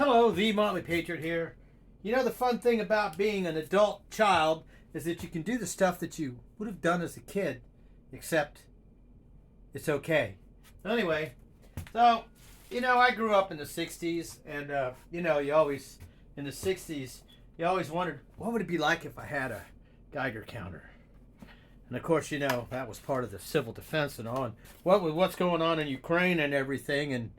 Hello, the Motley Patriot here. You know, the fun thing about being an adult child is that you can do the stuff that you would have done as a kid, except it's okay. Anyway, so, I grew up in the 60s, and, you always, in the 60s, you always wondered, what would it be like if I had a Geiger counter? And of course, that was part of the civil defense and all. And what's going on in Ukraine and everything, and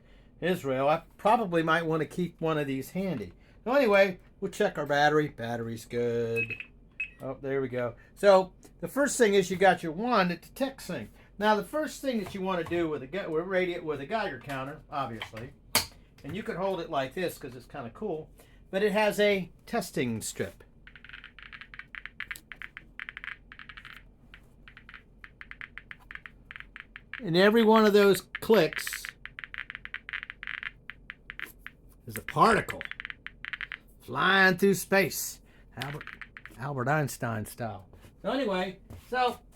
Israel, I probably might want to keep one of these handy. So anyway, we'll check our battery. Battery's good. Oh, there we go. So the first thing is you got your wand that detects things. Now the first thing that you want to do with a Geiger counter, obviously, and you can hold it like this because it's kind of cool, but it has a testing strip. And every one of those clicks is a particle flying through space, Albert Einstein style. So anyway,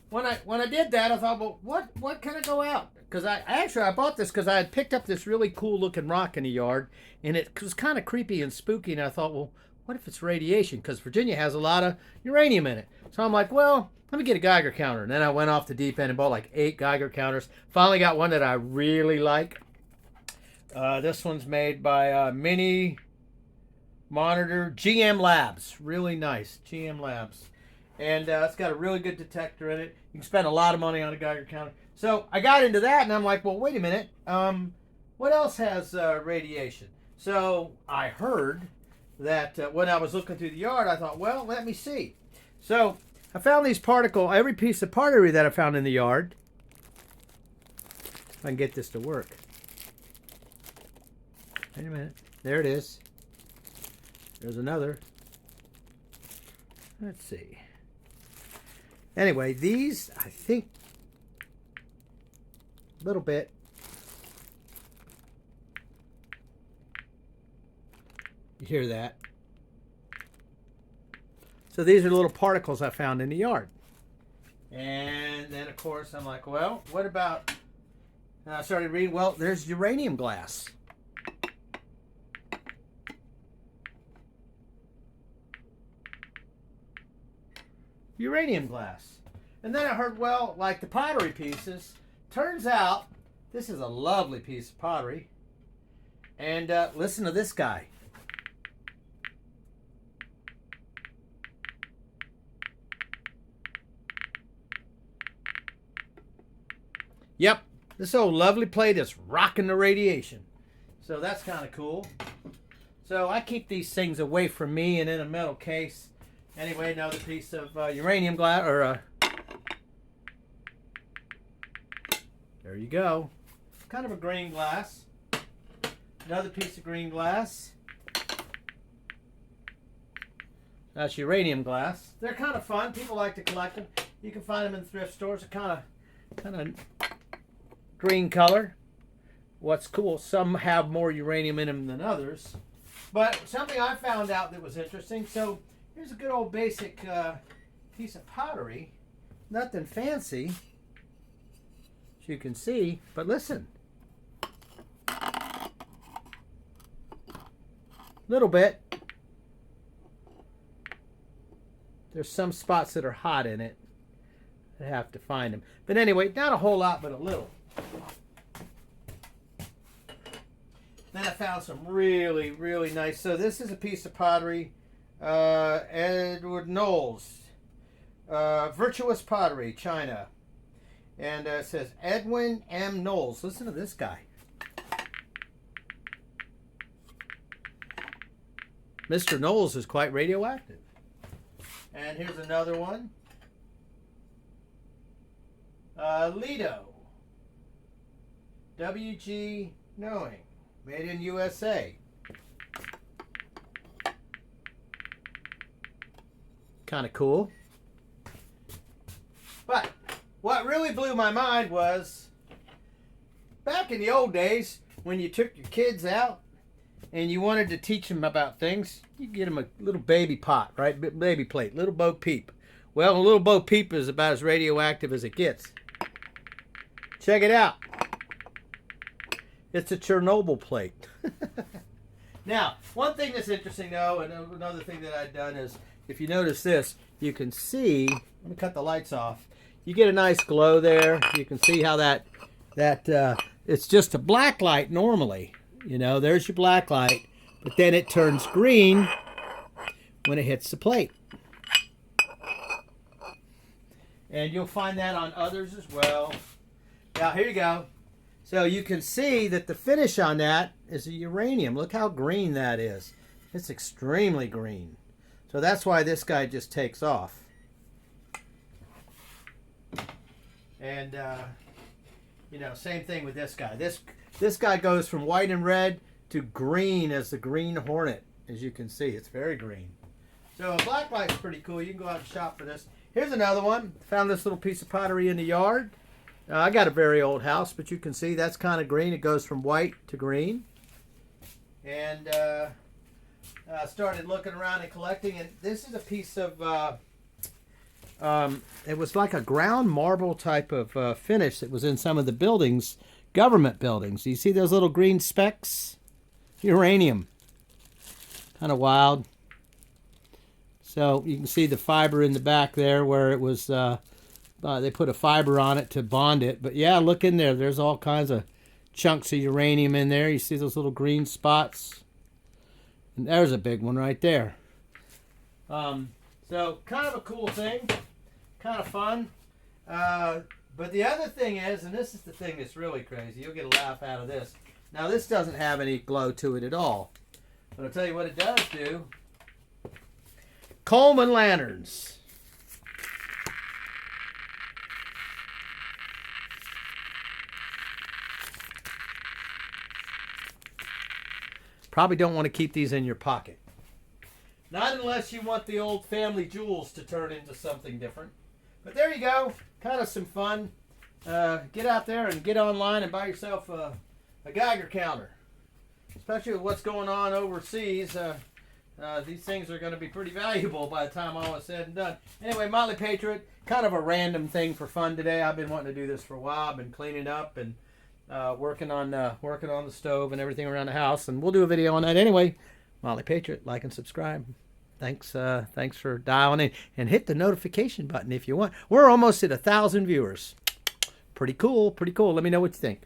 when I did that, I thought, well, what can I go out? Because I bought this because I had picked up this really cool looking rock in the yard, and it was kind of creepy and spooky. And I thought, well, what if it's radiation? Because Virginia has a lot of uranium in it. So I'm like, well, let me get a Geiger counter. And then I went off the deep end and bought like 8 Geiger counters. Finally got one that I really like. This one's made by Mini Monitor GM Labs. Really nice, GM Labs. And it's got a really good detector in it. You can spend a lot of money on a Geiger counter. So I got into that, and I'm like, well, wait a minute. What else has radiation? So I heard that when I was looking through the yard, I thought, well, let me see. So I found these every piece of pottery that I found in the yard. If I can get this to work. Wait a minute. There it is. There's another. Let's see. Anyway, these, I think, a little bit. You hear that? So these are little particles I found in the yard. And then, of course, I'm like, well, what about... And I started reading, well, there's uranium glass. Uranium glass. And then I heard, well, like the pottery pieces, turns out this is a lovely piece of pottery. And listen to this guy. Yep, this old lovely plate is rocking the radiation. So that's kind of cool. So I keep these things away from me and in a metal case. Anyway, another piece of uranium glass, there you go. Kind of a green glass. Another piece of green glass. That's uranium glass. They're kind of fun. People like to collect them. You can find them in thrift stores. They're kind of green color. What's cool, some have more uranium in them than others. But something I found out that was interesting. So here's a good old basic piece of pottery. Nothing fancy, as you can see, but listen. Little bit. There's some spots that are hot in it. I have to find them. But anyway, not a whole lot, but a little. Then I found some really, really nice. So this is a piece of pottery. Edward Knowles, Virtuous Pottery, China. And it says Edwin M. Knowles. Listen to this guy. Mr. Knowles is quite radioactive. And here's another one. Lido. W.G. Knowing. Made in USA. Kind of cool. But what really blew my mind was back in the old days when you took your kids out and you wanted to teach them about things, you get them a little baby pot, right? Baby plate, little Bo Peep. Well, a little Bo Peep is about as radioactive as it gets. Check it out. It's a Chernobyl plate. Now, one thing that's interesting though, and another thing that I've done is, if you notice this, you can see, let me cut the lights off. You get a nice glow there. You can see how that it's just a black light normally. You know, there's your black light, but then it turns green when it hits the plate. And you'll find that on others as well. Now, here you go. So you can see that the finish on that is a uranium. Look how green that is. It's extremely green. So that's why this guy just takes off. And, you know, same thing with this guy. This guy goes from white and red to green as the green hornet. As you can see, it's very green. So a black light's pretty cool. You can go out and shop for this. Here's another one. Found this little piece of pottery in the yard. I got a very old house, but you can see that's kind of green. It goes from white to green. And I started looking around and collecting. And this is a piece of, it was like a ground marble type of finish that was in some of the buildings, government buildings. You see those little green specks? Uranium. Kind of wild. So you can see the fiber in the back there where it was, they put a fiber on it to bond it. But yeah, look in there. There's all kinds of chunks of uranium in there. You see those little green spots? And there's a big one right there. So kind of a cool thing. Kind of fun. But the other thing is, and this is the thing that's really crazy. You'll get a laugh out of this. Now this doesn't have any glow to it at all. But I'll tell you what it does do. Coleman lanterns. Probably don't want to keep these in your pocket. Not unless you want the old family jewels to turn into something different. But there you go. Kind of some fun. Get out there and get online and buy yourself a Geiger counter. Especially with what's going on overseas. These things are going to be pretty valuable by the time all is said and done. Anyway, Motley Patriot, kind of a random thing for fun today. I've been wanting to do this for a while. I've been cleaning up and working on the stove and everything around the house, and we'll do a video on that anyway. Motley Patriot, like and subscribe. Thanks for dialing in, and hit the notification button if you want. We're almost at 1,000 viewers. Pretty cool. Let me know what you think.